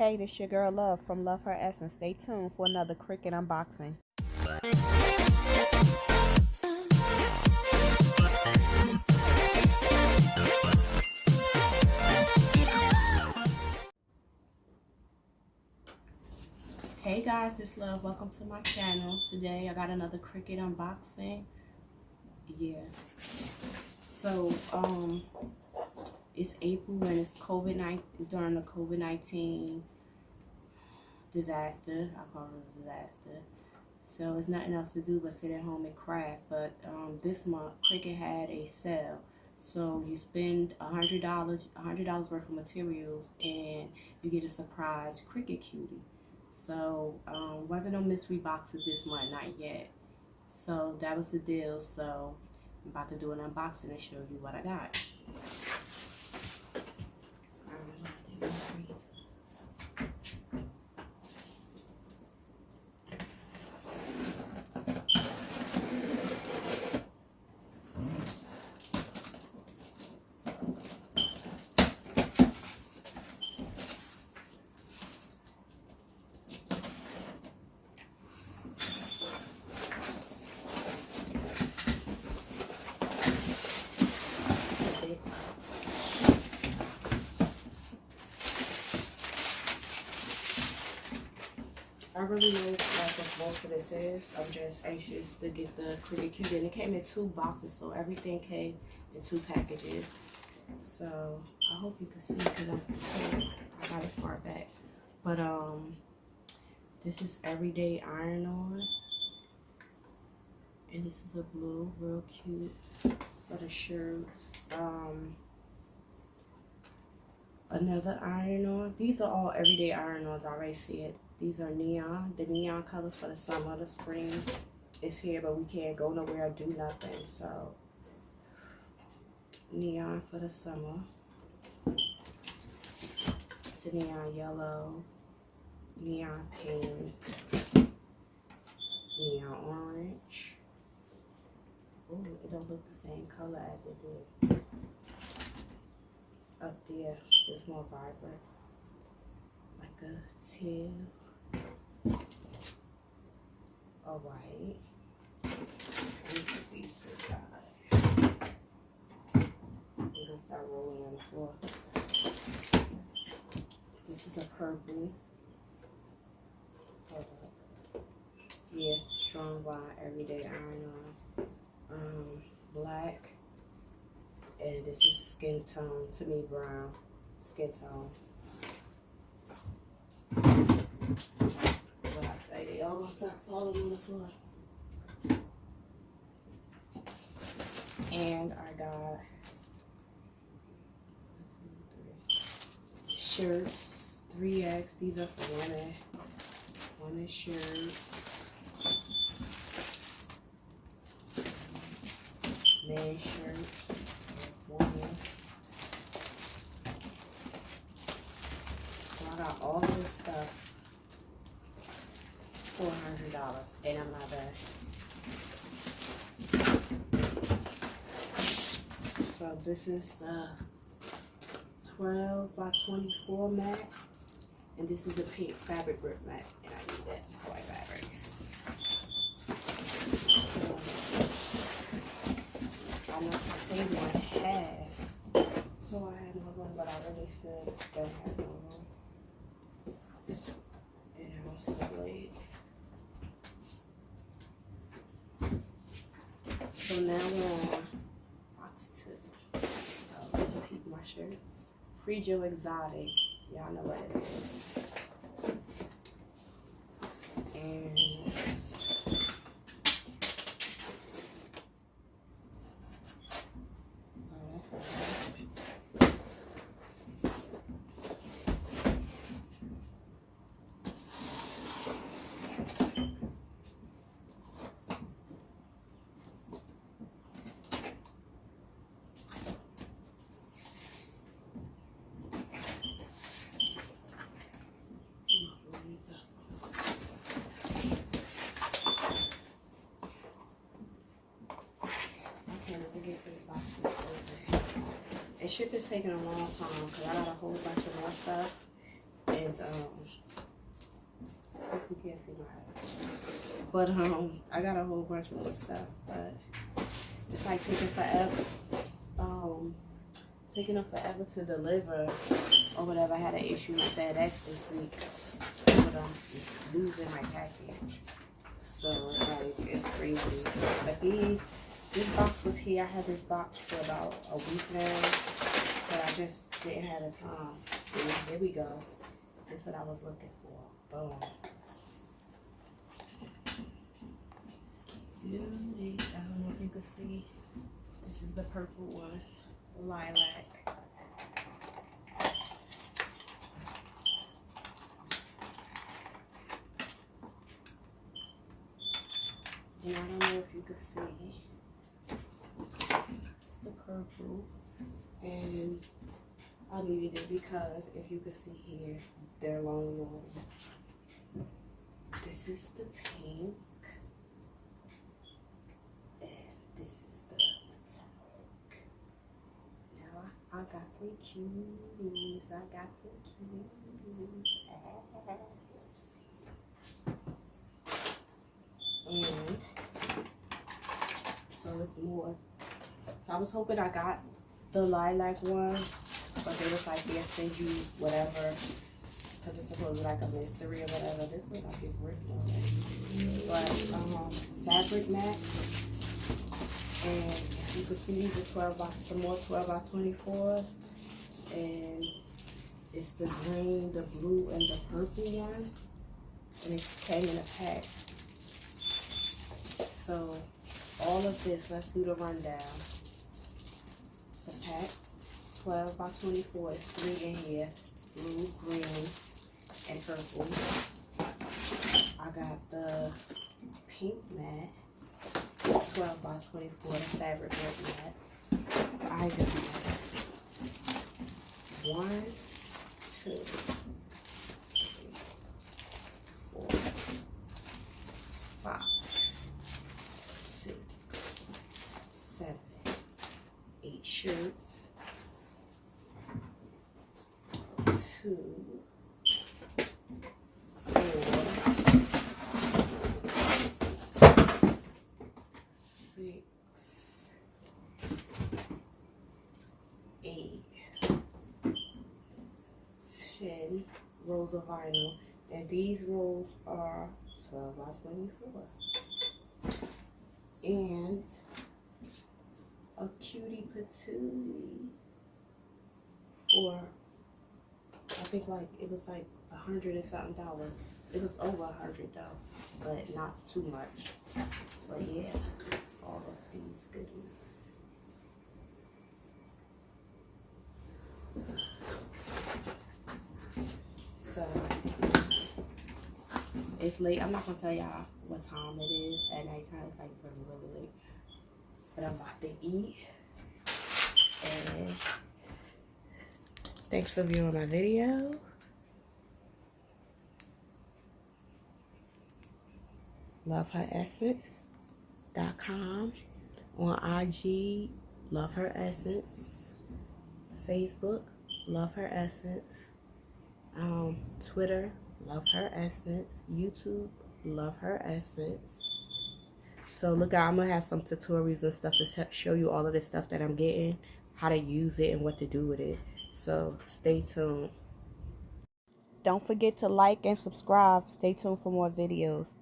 Hey, this your girl Love from Love Her Essence. Stay tuned for another Cricut unboxing. Hey guys, it's Love. Welcome to my channel. Today I got another Cricut unboxing. Yeah. So it's April and it's It's during the COVID-19 disaster. I call it a disaster. So it's nothing else to do but sit at home and craft. But this month Cricut had a sale. So you spend $100 worth of materials and you get a surprise Cricut Cutie. So wasn't no mystery boxes this month, not yet. So that was the deal. So I'm about to do an unboxing and show you what I got. I really know what most of this is. I'm just anxious to get the Cricut Cutie. And it came in 2 boxes, so everything came in 2 packages. So I hope you can see because I got it far back. But this is Everyday Iron On. And this is a blue, real cute for the shirts. Another iron-on. These are all everyday iron-ons. I already see it. These are neon. The neon colors for the summer. The spring is here, but we can't go nowhere or do nothing. So, neon for the summer. It's a neon yellow, neon pink, neon orange. Ooh, it don't look the same color as it did. Up there is more vibrant, like a teal, a white. Let me put these aside. We're gonna start rolling on the floor. This is a purple. Hold up. Yeah, strong wine, everyday iron on. Black. And this is skin tone, to me brown, skin tone. What I say, they all gonna start falling on the floor. And I got shirts, 3X. These are for women. Women shirts. Man shirts. Woman. So I got all this stuff for $100, and I'm not bad. So this is the 12 by 24 mat, and this is a pink fabric grip mat, and I need that white fabric. So I know I take one half. So I have no room, but I really still don't have no room. And I don't see the blade. So now we're on box 2. Oh, did you peep my shirt? Free Joe Exotic. Y'all know what it is. And ship is taking a long time because I got a whole bunch of more stuff, and And you can't see my house. But I got a whole bunch more stuff, but it's like taking forever. Taking them forever to deliver or whatever. I had an issue with FedEx this week, but I'm losing my package. So it's like, it's crazy. But this box was here. I had this box for about a week now, but I just didn't have the time. See, here we go. That's what I was looking for. Boom. Cutie. I don't know if you can see. This is the purple one. Lilac. And I don't know if you can see. It's the purple. And I needed it because if you can see here, they're long ones. This is the pink. I got 3 cuties. I got the cuties. And so it's more. So I was hoping I got the lilac one, but they was like, they'll send you whatever, because it's supposed to be like a mystery or whatever. This looks like it's working already. But fabric mat. And you can see these are some more 12 by 24s, and it's the green, the blue, and the purple one, and it came in a pack. So all of this, let's do the rundown. The pack, 12 by 24, is 3 in here, blue, green, and purple. I got the pink mat. 12 by 24, the fabric mat. I got 1, 2, 3, 4, 5, 6, 7, 8 shirts. 2, 4, 8, 10 rolls of vinyl, and these rolls are 12 by 24. And a cutie patootie for, I think like it was like $100 and something. It was over $100 though, but not too much. But yeah, all of these goodies. So it's late. I'm not gonna tell y'all what time it is at nighttime. It's like really, really late. But I'm about to eat. And thanks for viewing my video. LoveHerEssence.com. On IG, Love Her Essence. Facebook, Love Her Essence. Twitter, Love Her Essence. YouTube, Love Her Essence. So look out, I'm gonna have some tutorials and stuff to show you all of the stuff that I'm getting, how to use it and what to do with it. So stay tuned. Don't forget to like and subscribe. Stay tuned for more videos.